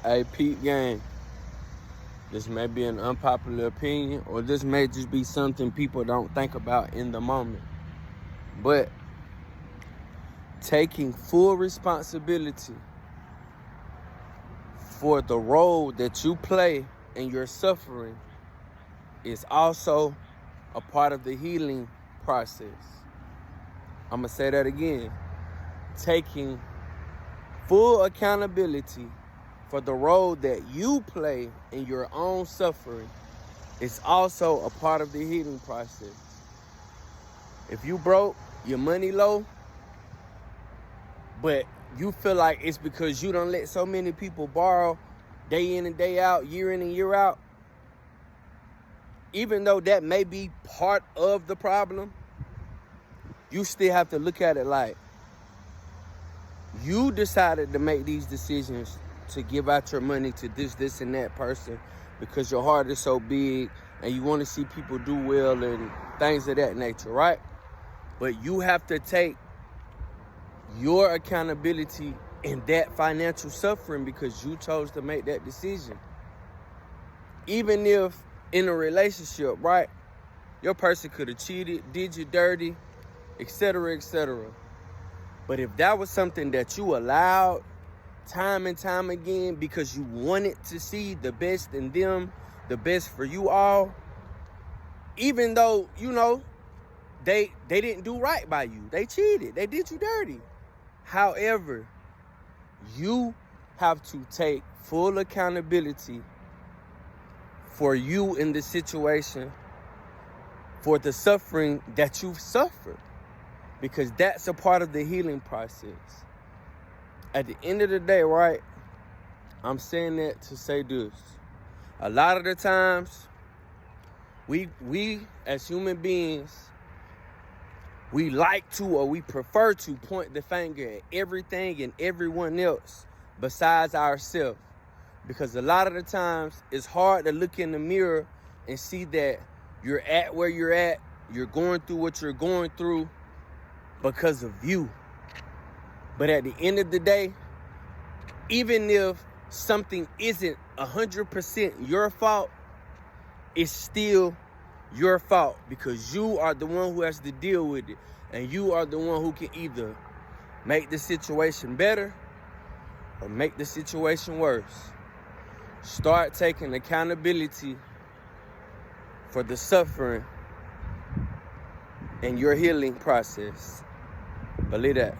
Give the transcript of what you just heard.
Hey, Pete Gang, this may be an unpopular opinion, or this may just be something people don't think about in the moment. But taking full responsibility for the role that you play in your suffering is also a part of the healing process. I'm going to say that again. Taking full accountability for the role that you play in your own suffering is also a part of the healing process. If you broke, your money low, but you feel like it's because you don't let so many people borrow day in and day out, year in and year out, even though that may be part of the problem, you still have to look at it like you decided to make these decisions to give out your money to this, and that person because your heart is so big and you want to see people do well and things of that nature, right? But you have to take your accountability in that financial suffering because you chose to make that decision. Even if in a relationship, right, your person could have cheated, did you dirty, etc., etc. But if that was something that you allowed time and time again because you wanted to see the best in them, the best for you all, even though, you know, they didn't do right by you. They cheated. They did you dirty. However, you have to take full accountability for you in the situation, for the suffering that you've suffered, because that's a part of the healing process. At the end of the day, right, I'm saying that to say this. A lot of the times, we as human beings, we like to or we prefer to point the finger at everything and everyone else besides ourselves. Because a lot of the times, it's hard to look in the mirror and see that you're at where you're at, you're going through what you're going through because of you. But at the end of the day, even if something isn't 100% your fault, it's still your fault because you are the one who has to deal with it. And you are the one who can either make the situation better or make the situation worse. Start taking accountability for the suffering in your healing process. Believe that.